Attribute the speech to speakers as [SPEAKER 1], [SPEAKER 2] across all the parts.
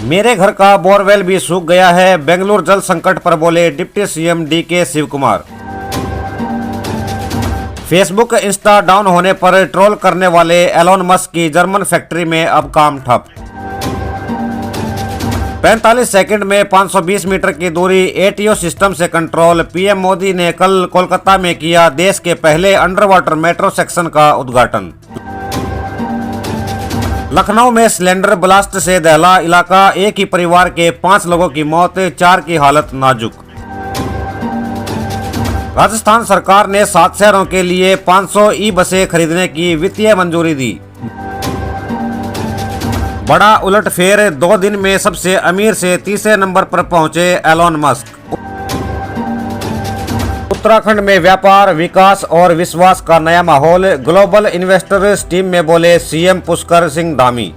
[SPEAKER 1] मेरे घर का बोरवेल भी सूख गया है, बेंगलुरु जल संकट पर बोले deputy CM DK Shiv Kumar. Facebook Insta down होने पर ट्रोल करने वाले एलोन मस्क की जर्मन फैक्ट्री में अब काम ठप। 45 सेकंड में 520 मीटर की दूरी एटीओ सिस्टम से कंट्रोल। पीएम मोदी ने कल कोलकाता में किया देश के पहले अंडर वाटर मेट्रो सेक्शन का उद्घाटन। लखनऊ में सिलेंडर ब्लास्ट से दहला इलाका, एक ही परिवार के 5 लोगों की मौत, 4 की हालत नाजुक। राजस्थान सरकार ने 7 शहरों के लिए 500 ई बसें खरीदने की वित्तीय मंजूरी दी। बड़ा उलटफेर, 2 दिन में सबसे अमीर से तीसरे नंबर पर पहुंचे एलोन मस्क। उत्तराखंड में व्यापार, विकास और विश्वास का नया माहौल, ग्लोबल इन्वेस्टर्स टीम में बोले सीएम पुष्कर सिंह धामी।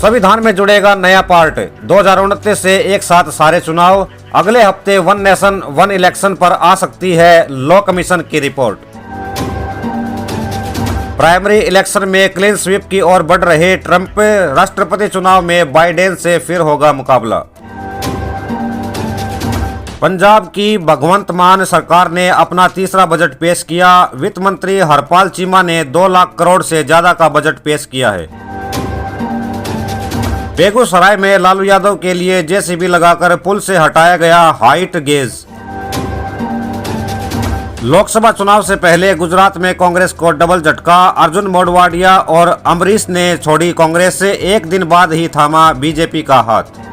[SPEAKER 1] संविधान में जुड़ेगा नया पार्ट, 2029 से एक साथ सारे चुनाव। अगले हफ्ते वन नेशन वन इलेक्शन पर आ सकती है लॉ कमीशन की रिपोर्ट। प्राइमरी इलेक्शन में क्लीन स्वीप की ओर बढ़ रहे ट्रंप, राष्ट्रपति चुनाव में बाइडेन से फिर होगा मुकाबला। पंजाब की भगवंत मान सरकार ने अपना तीसरा बजट पेश किया। वित्त मंत्री हरपाल चीमा ने 2 लाख करोड़ से ज्यादा का बजट पेश किया है। बेगूसराय में लालू यादव के लिए जेसीबी लगाकर पुल से हटाया गया हाइट गेज। लोकसभा चुनाव से पहले गुजरात में कांग्रेस को डबल झटका, अर्जुन मोढवाडिया और अम्बरीश ने छोड़ी कांग्रेस से, एक दिन बाद ही थामा बीजेपी का हाथ।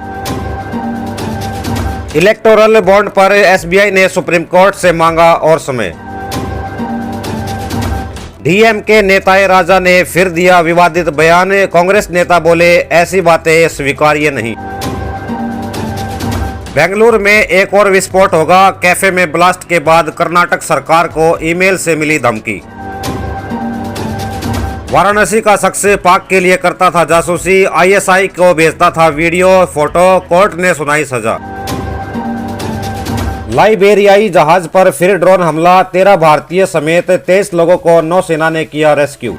[SPEAKER 1] इलेक्टोरल बॉन्ड पर एसबीआई ने सुप्रीम कोर्ट से मांगा और समय। डीएमके नेताए राजा ने फिर दिया विवादित बयान, कांग्रेस नेता बोले ऐसी बातें स्वीकार्य नहीं। बेंगलुरु में एक और विस्फोट होगा, कैफे में ब्लास्ट के बाद कर्नाटक सरकार को ईमेल से मिली धमकी। वाराणसी का शख्स पाक के लिए करता था जासूसी, आईएसआई को भेजता था वीडियो फोटो, कोर्ट ने सुनाई सजा। लाइबेरियाई जहाज पर फिर ड्रोन हमला, 13 भारतीय समेत 23 लोगों को नौसेना ने किया रेस्क्यू।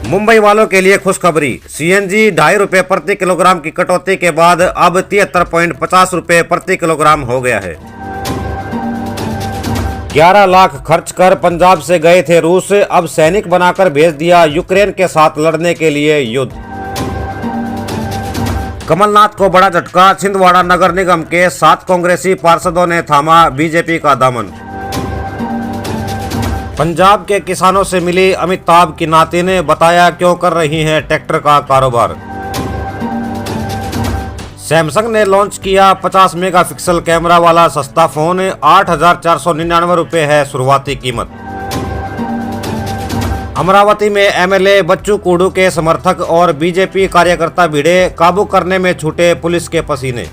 [SPEAKER 1] मुंबई वालों के लिए खुशखबरी, सीएनजी 2.5 रुपए प्रति किलोग्राम की कटौती के बाद अब 73.50 रुपए प्रति किलोग्राम हो गया है। 11 लाख खर्च कर पंजाब से गए थे रूस, अब सैनिक बनाकर भेज दिया यूक्रेन के साथ लड़ने के लिए युद्ध। कमलनाथ को बड़ा झटका, छिंदवाड़ा नगर निगम के 7 कांग्रेसी पार्षदों ने थामा बीजेपी का दामन। पंजाब के किसानों से मिली अमिताभ की नाती ने बताया क्यों कर रही हैं ट्रैक्टर का कारोबार। सैमसंग ने लॉन्च किया 50 मेगापिक्सल कैमरा वाला सस्ता फोन, 8,499 रुपए है शुरुआती कीमत। अमरावती में एमएलए बच्चू कुडू के समर्थक और बीजेपी कार्यकर्ता भिड़े, काबू करने में छूटे पुलिस के पसीने।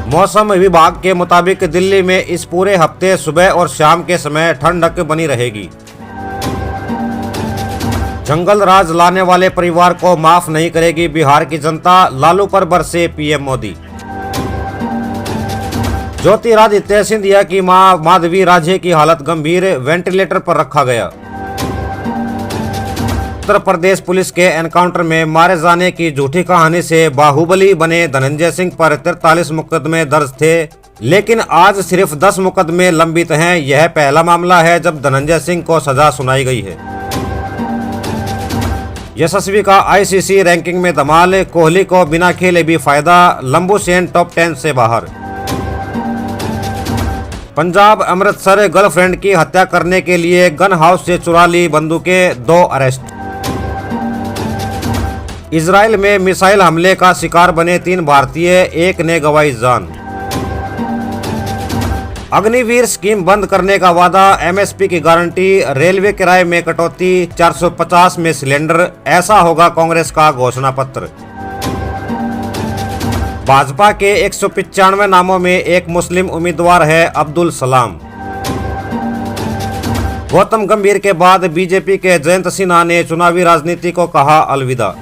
[SPEAKER 1] मौसम विभाग के मुताबिक दिल्ली में इस पूरे हफ्ते सुबह और शाम के समय ठंडक बनी रहेगी। जंगल राज लाने वाले परिवार को माफ नहीं करेगी बिहार की जनता, लालू पर बरसे पीएम मोदी। ज्योतिरादित्य सिंधिया की मां माधवी राजे की हालत गंभीर, वेंटिलेटर पर रखा गया। उत्तर प्रदेश पुलिस के एनकाउंटर में मारे जाने की झूठी कहानी से बाहुबली बने धनंजय सिंह पर 43 मुकदमे दर्ज थे, लेकिन आज सिर्फ 10 मुकदमे लंबित हैं। यह पहला मामला है जब धनंजय सिंह को सजा सुनाई गई है। यशस्वी का आईसीसी रैंकिंग में धमाल, कोहली को बिना खेले भी फायदा, लंबू सेन टॉप 10 से बाहर। पंजाब अमृतसर, गर्लफ्रेंड की हत्या करने के लिए गन हाउस से चुरा ली बंदूकें, 2 अरेस्ट। इजराइल में मिसाइल हमले का शिकार बने 3 भारतीय, एक ने गंवाई जान। अग्निवीर स्कीम बंद करने का वादा, एमएसपी की गारंटी, रेलवे किराए में कटौती, 450 में सिलेंडर, ऐसा होगा कांग्रेस का घोषणा पत्र। भाजपा के 195 नामों में एक मुस्लिम उम्मीदवार है अब्दुल सलाम। गौतम गंभीर के बाद बीजेपी के जयंत सिन्हा ने चुनावी राजनीति को कहा अलविदा।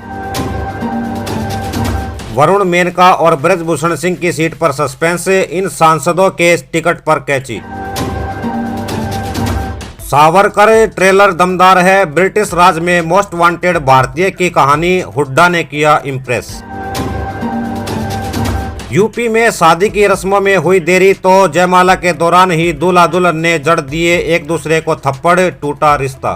[SPEAKER 1] वरुण मेनका और ब्रजभूषण सिंह की सीट पर सस्पेंस, इन सांसदों के टिकट पर कैची। सावरकर ट्रेलर दमदार है। ब्रिटिश राज में मोस्ट वांटेड भारतीय की कहानी हुड्डा ने किया इम्प्रेस। यूपी में शादी की रस्मों में हुई देरी तो जयमाला के दौरान ही दूल्हा दुल्हन ने जड़ दिए एक दूसरे को थप्पड़, टूटा रिश्ता।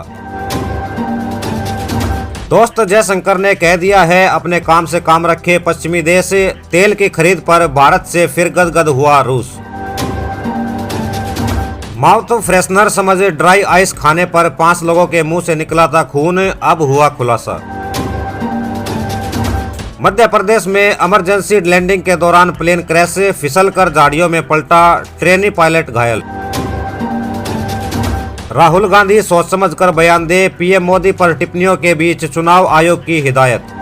[SPEAKER 1] दोस्त जयशंकर ने कह दिया है अपने काम से काम रखे पश्चिमी देश। तेल की खरीद पर भारत से फिर गदगद हुआ रूस। माउथ फ्रेशनर समझ ड्राई आइस खाने पर 5 लोगों के मुंह से निकला था खून, अब हुआ खुलासा। मध्य प्रदेश में इमरजेंसी लैंडिंग के दौरान प्लेन क्रैश, फिसलकर झाड़ियों में पलटा, ट्रेनी पायलट घायल। राहुल गांधी सोच समझकर बयान दे, पीएम मोदी पर टिप्पणियों के बीच चुनाव आयोग की हिदायत।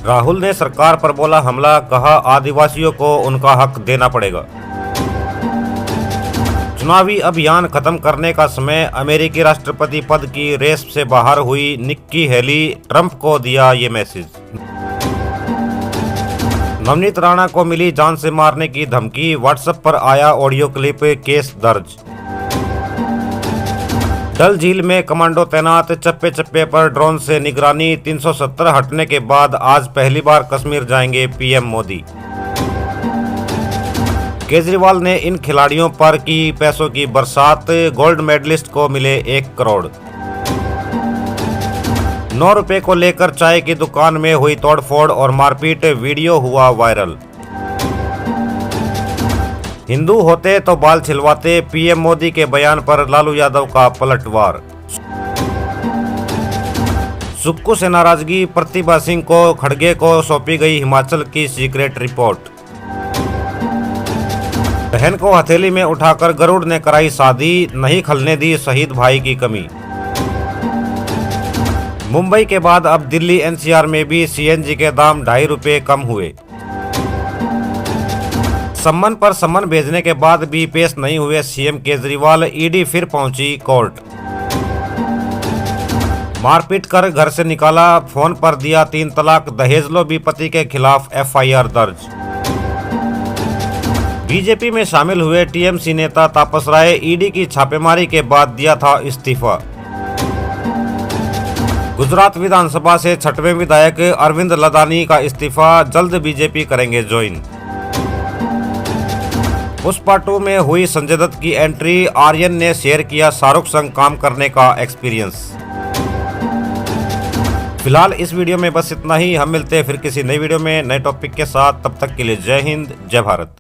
[SPEAKER 1] राहुल ने सरकार पर बोला हमला, कहा आदिवासियों को उनका हक देना पड़ेगा। चुनावी अभियान खत्म करने का समय, अमेरिकी राष्ट्रपति पद की रेस से बाहर हुई निक्की हेली, ट्रंप को दिया ये मैसेज। नवनीत राणा को मिली जान से मारने की धमकी, व्हाट्सएप पर आया ऑडियो क्लिप, केस दर्ज। डल झील में कमांडो तैनात, चप्पे चप्पे पर ड्रोन से निगरानी। 370 हटने के बाद आज पहली बार कश्मीर जाएंगे पीएम मोदी। केजरीवाल ने इन खिलाड़ियों पर की पैसों की बरसात, गोल्ड मेडलिस्ट को मिले 1 करोड़। 9 रुपए को लेकर चाय की दुकान में हुई तोड़फोड़ और मारपीट, वीडियो हुआ वायरल। हिंदू होते तो बाल छिलवाते, पीएम मोदी के बयान पर लालू यादव का पलटवार। सुक्खू से नाराजगी, प्रतिभा सिंह को खड़गे को सौंपी गई हिमाचल की सीक्रेट रिपोर्ट। बहन को हथेली में उठाकर गरुड़ ने कराई शादी, नहीं खलने दी शहीद भाई की कमी। मुंबई के बाद अब दिल्ली एनसीआर में भी सीएनजी के दाम 2.5 रुपए कम हुए। सम्मन पर सम्मन भेजने के बाद भी पेश नहीं हुए सीएम केजरीवाल, ईडी फिर पहुंची कोर्ट। मारपीट कर घर से निकाला, फोन पर दिया 3 तलाक, दहेज लो भी पति के खिलाफ एफआईआर दर्ज। बीजेपी में शामिल हुए टीएमसी नेता तापस राय, ईडी की छापेमारी के बाद दिया था इस्तीफा। गुजरात विधानसभा से 6वें विधायक अरविंद लदानी का इस्तीफा, जल्द बीजेपी करेंगे ज्वाइन। पुष्पा 2 में हुई संजय दत्त की एंट्री, आर्यन ने शेयर किया शाहरुख संग काम करने का एक्सपीरियंस। फिलहाल इस वीडियो में बस इतना ही, हम मिलते हैं फिर किसी नई वीडियो में नए टॉपिक के साथ, तब तक के लिए जय हिंद, जय भारत।